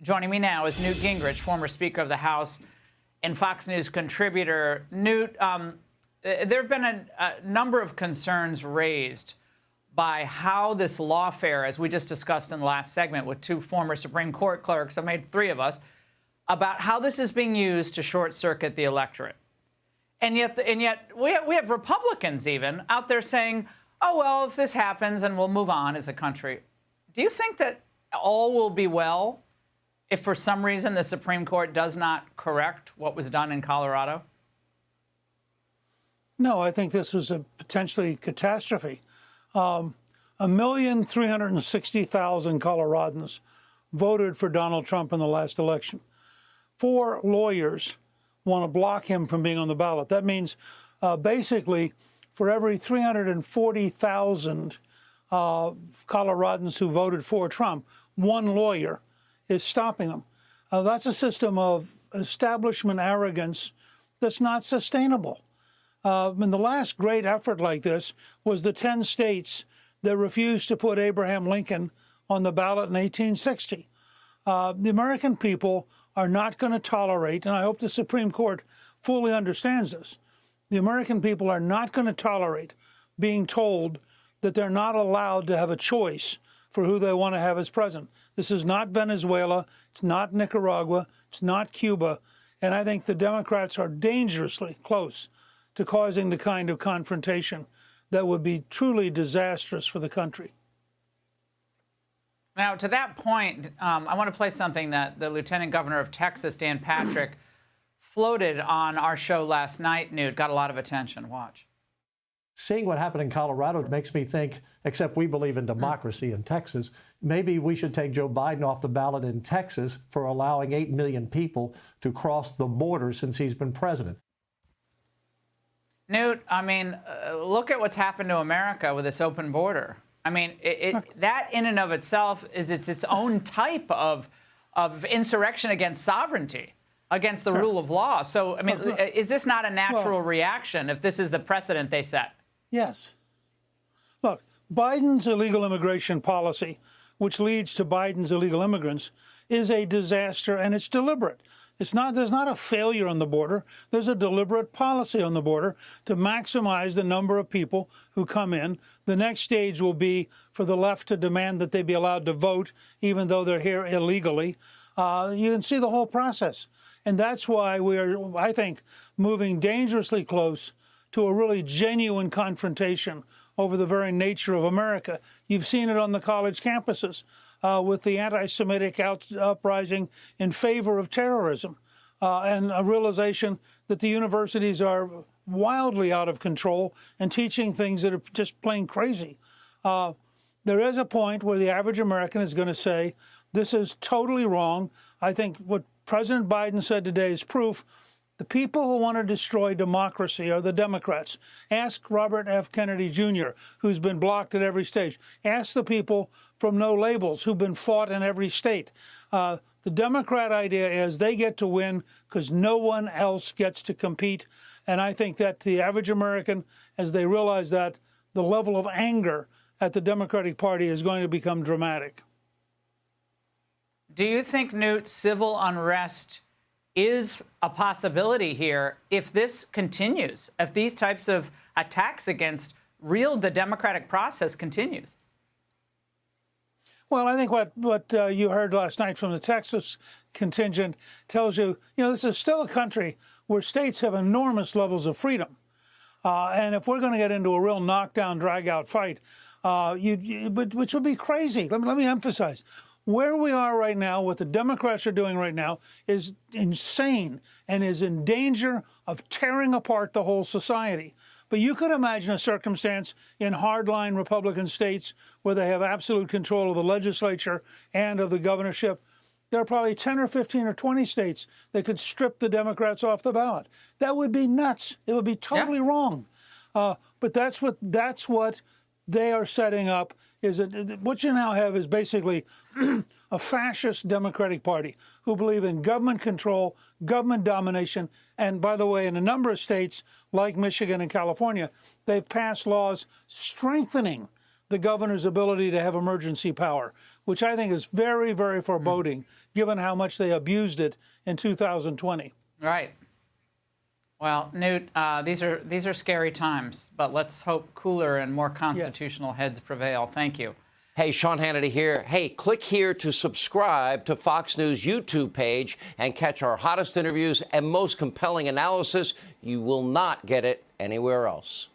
Joining me now is Newt Gingrich, former Speaker of the House and Fox News contributor. Newt, there have been a number of concerns raised by how this lawfare, as we just discussed in the last segment with two former Supreme Court clerks, I made three of us, about how this is being used to short-circuit the electorate. And yet we have Republicans even out there saying, oh, well, if this happens, then we'll move on as a country. Do you think that all will be well if for some reason the Supreme Court does not correct what was done in Colorado? No, I think this was a potentially catastrophe. 1,360,000 Coloradans voted for Donald Trump in the last election. 4 lawyers want to block him from being on the ballot. That means basically for every 340,000 Coloradans who voted for Trump, 1 lawyer is stopping them. That's a system of establishment arrogance that's not sustainable. And the last great effort like this was the 10 states that refused to put Abraham Lincoln on the ballot in 1860. The American people are not going to tolerate, and I hope the Supreme Court fully understands this, the American people are not going to tolerate being told that they're not allowed to have a choice for who they want to have as president. This is not Venezuela. It's not Nicaragua. It's not Cuba. And I think the Democrats are dangerously close to causing the kind of confrontation that would be truly disastrous for the country. Now, to that point, I want to play something that the Lieutenant Governor of Texas, Dan Patrick, floated on our show last night, Newt. Got a lot of attention. Watch. Seeing what happened in Colorado makes me think, except we believe in democracy in Texas, maybe we should take Joe Biden off the ballot in Texas for allowing 8 million people to cross the border since he's been president. Newt, I mean, look at what's happened to America with this open border. I mean, that in and of itself is its own type of insurrection against sovereignty, against the rule of law. So, I mean, is this not a natural reaction if this is the precedent they set? Yes. Look, Biden's illegal immigration policy, which leads to Biden's illegal immigrants, is a disaster, and it's deliberate. There's not a failure on the border. There's a deliberate policy on the border to maximize the number of people who come in. The next stage will be for the left to demand that they be allowed to vote, even though they're here illegally. You can see the whole process. And that's why we're, I think, moving dangerously close to a really genuine confrontation over the very nature of America. You've seen it on the college campuses with the anti-Semitic uprising in favor of terrorism and a realization that the universities are wildly out of control and teaching things that are just plain crazy. There is a point where the average American is going to say, this is totally wrong. I think what President Biden said today is proof. The people who want to destroy democracy are the Democrats. Ask Robert F. Kennedy Jr., who's been blocked at every stage. Ask the people from No Labels who've been fought in every state. The Democrat idea is they get to win because no one else gets to compete. And I think that the average American, as they realize that, the level of anger at the Democratic Party is going to become dramatic. Do you think, Newt, civil unrest is a possibility here if this continues, if these types of attacks against the democratic process continues? Well, I think what you heard last night from the Texas contingent tells you, this is still a country where states have enormous levels of freedom. And if we're going to get into a real knockdown, drag-out fight, which would be crazy, let me emphasize, where we are right now, what the Democrats are doing right now, is insane and is in danger of tearing apart the whole society. But you could imagine a circumstance in hardline Republican states where they have absolute control of the legislature and of the governorship. There are probably 10 or 15 or 20 states that could strip the Democrats off the ballot. That would be nuts. It would be totally wrong. But that's what they are setting up. Is that what you now have is basically a fascist Democratic Party who believe in government control, government domination. And by the way, in a number of states like Michigan and California, they've passed laws strengthening the governor's ability to have emergency power, which I think is very, very foreboding, given how much they abused it in 2020. Right. Well, Newt, these are scary times, but let's hope cooler and more constitutional heads prevail. Thank you. Hey, Sean Hannity here. Hey, click here to subscribe to Fox News YouTube page and catch our hottest interviews and most compelling analysis. You will not get it anywhere else.